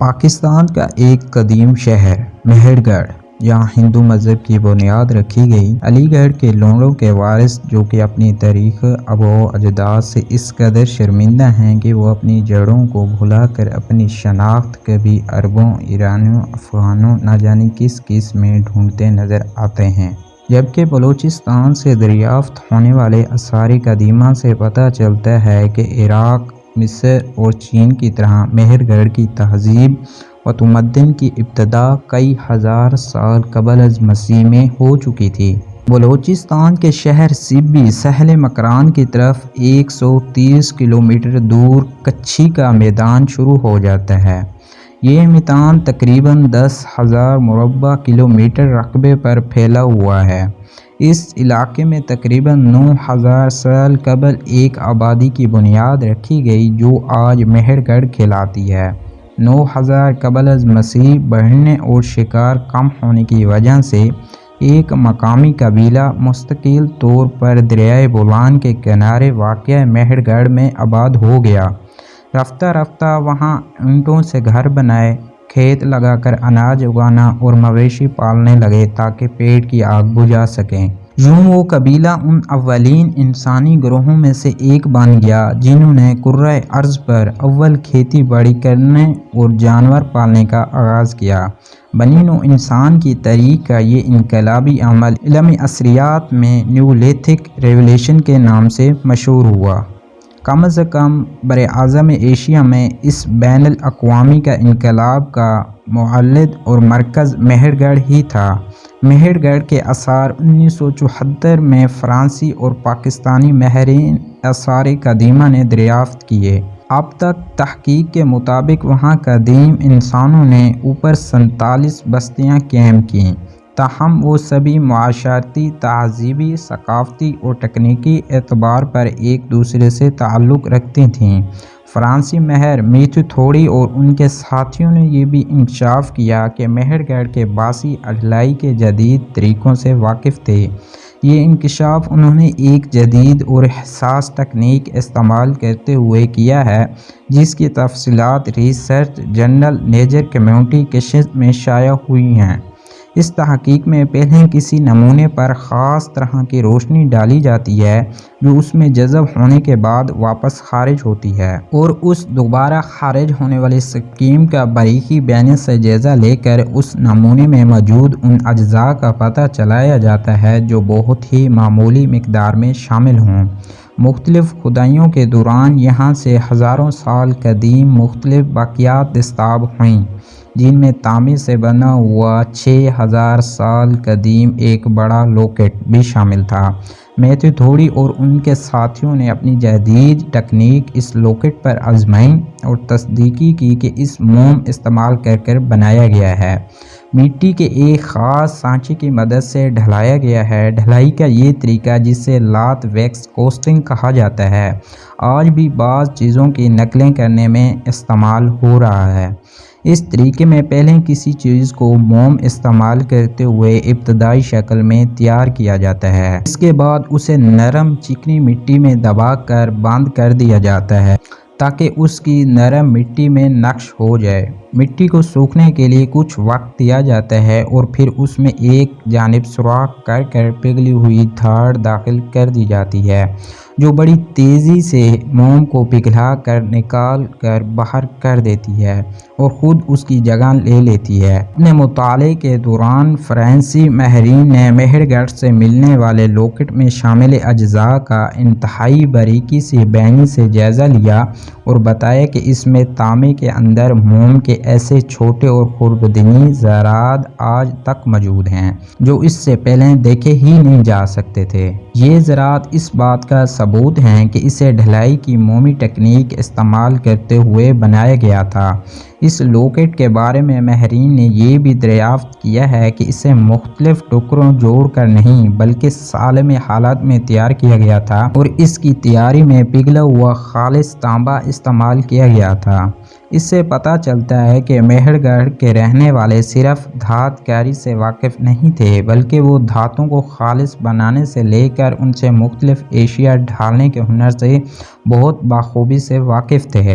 پاکستان کا ایک قدیم شہر مہر گڑھ، جہاں ہندو مذہب کی بنیاد رکھی گئی۔ علی گڑھ کے لوگوں کے وارث، جو کہ اپنی تاریخ آباء و اجداد سے اس قدر شرمندہ ہیں کہ وہ اپنی جڑوں کو بھلا کر اپنی شناخت کبھی عربوں، ایرانیوں، افغانوں نہ جانے کس کس میں ڈھونڈتے نظر آتے ہیں، جبکہ بلوچستان سے دریافت ہونے والے آثار قدیمہ سے پتہ چلتا ہے کہ عراق، مصر اور چین کی طرح مہر گڑھ کی تہذیب و تمدن کی ابتدا کئی ہزار سال قبل از مسیح میں ہو چکی تھی۔ بلوچستان کے شہر سبی ساحل مکران کی طرف 130 کلومیٹر دور کچھی کا میدان شروع ہو جاتا ہے۔ یہ میدان تقریباً 10,000 مربع کلومیٹر رقبے پر پھیلا ہوا ہے۔ اس علاقے میں تقریباً 9,000 سال قبل ایک آبادی کی بنیاد رکھی گئی جو آج مہر گڑھ کہلاتی ہے۔ 9,000 قبل از مسیح بڑھنے اور شکار کم ہونے کی وجہ سے ایک مقامی قبیلہ مستقل طور پر دریائے بولان کے کنارے واقع مہر گڑھ میں آباد ہو گیا۔ رفتہ رفتہ وہاں اینٹوں سے گھر بنائے، کھیت لگا کر اناج اگانا اور مویشی پالنے لگے تاکہ پیٹ کی آگ بجھا سکیں۔ یوں وہ قبیلہ ان اولین انسانی گروہوں میں سے ایک بن گیا جنہوں نے کرۂ ارض پر اول کھیتی باڑی کرنے اور جانور پالنے کا آغاز کیا۔ بنی نوع انسان کی تاریخ کا یہ انقلابی عمل علم عصریات میں نیولیتھک ریولیوشن کے نام سے مشہور ہوا۔ کم از کم براعظم ایشیا میں اس بین الاقوامی کا انقلاب کا مولد اور مرکز مہر گڑھ ہی تھا۔ مہر گڑھ کے آثار 1974 میں فرانسیسی اور پاکستانی ماہرین آثار قدیمہ نے دریافت کیے۔ اب تک تحقیق کے مطابق وہاں قدیم انسانوں نے اوپر 47 بستیاں قائم کیں، تاہم وہ سبھی معاشرتی، تہذیبی، ثقافتی اور تکنیکی اعتبار پر ایک دوسرے سے تعلق رکھتی تھیں۔ فرانسیسی ماہر میتھیو تھوڑی اور ان کے ساتھیوں نے یہ بھی انکشاف کیا کہ مہر گڑھ کے باسی ڈھلائی کے جدید طریقوں سے واقف تھے۔ یہ انکشاف انہوں نے ایک جدید اور حساس تکنیک استعمال کرتے ہوئے کیا ہے جس کی تفصیلات ریسرچ جرنل نیچر کمیونیکیشن میں شائع ہوئی ہیں۔ اس تحقیق میں پہلے کسی نمونے پر خاص طرح کی روشنی ڈالی جاتی ہے جو اس میں جذب ہونے کے بعد واپس خارج ہوتی ہے، اور اس دوبارہ خارج ہونے والی اسکیم کا باریکی بینی سے جائزہ لے کر اس نمونے میں موجود ان اجزاء کا پتہ چلایا جاتا ہے جو بہت ہی معمولی مقدار میں شامل ہوں۔ مختلف کھدائیوں کے دوران یہاں سے ہزاروں سال قدیم مختلف باقیات دستیاب ہوئیں، جن میں تانبے سے بنا ہوا 6,000 سال قدیم ایک بڑا لاکٹ بھی شامل تھا۔ میتھیو تھوڑی اور ان کے ساتھیوں نے اپنی جدید تکنیک اس لاکٹ پر آزمائی اور تصدیق کی کہ اس موم استعمال کر بنایا گیا ہے۔ مٹی کے ایک خاص سانچے کی مدد سے ڈھلایا گیا ہے۔ ڈھلائی کا یہ طریقہ، جسے لات ویکس کاسٹنگ کہا جاتا ہے، آج بھی بعض چیزوں کی نقلیں کرنے میں استعمال ہو رہا ہے۔ اس طریقے میں پہلے کسی چیز کو موم استعمال کرتے ہوئے ابتدائی شکل میں تیار کیا جاتا ہے۔ اس کے بعد اسے نرم چکنی مٹی میں دبا کر بند کر دیا جاتا ہے تاکہ اس کی نرم مٹی میں نقش ہو جائے۔ مٹی کو سوکھنے کے لیے کچھ وقت دیا جاتا ہے اور پھر اس میں ایک جانب سوراخ کر پگھلی ہوئی دھاڑ داخل کر دی جاتی ہے جو بڑی تیزی سے موم کو پگھلا کر نکال کر باہر کر دیتی ہے اور خود اس کی جگہ لے لیتی ہے۔ اپنے مطالعے کے دوران فرانسیسی ماہرین نے مہر گڑھ سے ملنے والے لاکٹ میں شامل اجزاء کا انتہائی باریکی سے بینی سے جائزہ لیا اور بتایا کہ اس میں تانبے کے اندر موم کے ایسے چھوٹے اور خوردنی ذرات آج تک موجود ہیں جو اس سے پہلے دیکھے ہی نہیں جا سکتے تھے۔ یہ ذرات اس بات کا ثبوت ہیں کہ اسے ڈھلائی کی مومی تکنیک استعمال کرتے ہوئے بنایا گیا تھا۔ اس لاکٹ کے بارے میں ماہرین نے یہ بھی دریافت کیا ہے کہ اسے مختلف ٹکڑوں جوڑ کر نہیں بلکہ سالم حالت میں تیار کیا گیا تھا اور اس کی تیاری میں پگھلا ہوا خالص تانبا استعمال کیا گیا تھا۔ اس سے پتہ چلتا ہے کہ مہر گڑھ کے رہنے والے صرف دھات کاری سے واقف نہیں تھے بلکہ وہ دھاتوں کو خالص بنانے سے لے کر ان سے مختلف اشیاء ڈھالنے کے ہنر سے بہت بخوبی سے واقف تھے۔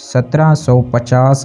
1750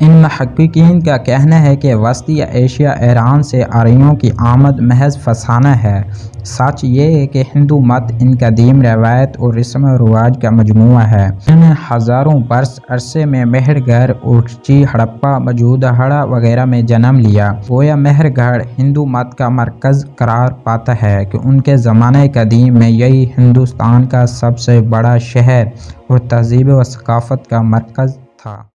ان محققین کا کہنا ہے کہ وسطی ایشیا ایران سے آریوں کی آمد محض فسانہ ہے۔ سچ یہ ہے کہ ہندو مت ان قدیم روایت اور رسم و رواج کا مجموعہ ہے جنہوں نے ہزاروں برس عرصے میں مہر گڑھ، اورچی، ہڑپہ، موجودہڑا وغیرہ میں جنم لیا۔ گویا مہر گڑھ ہندو مت کا مرکز قرار پاتا ہے کہ ان کے زمانہ قدیم میں یہی ہندوستان کا سب سے بڑا شہر اور تہذیب و ثقافت کا مرکز تھا۔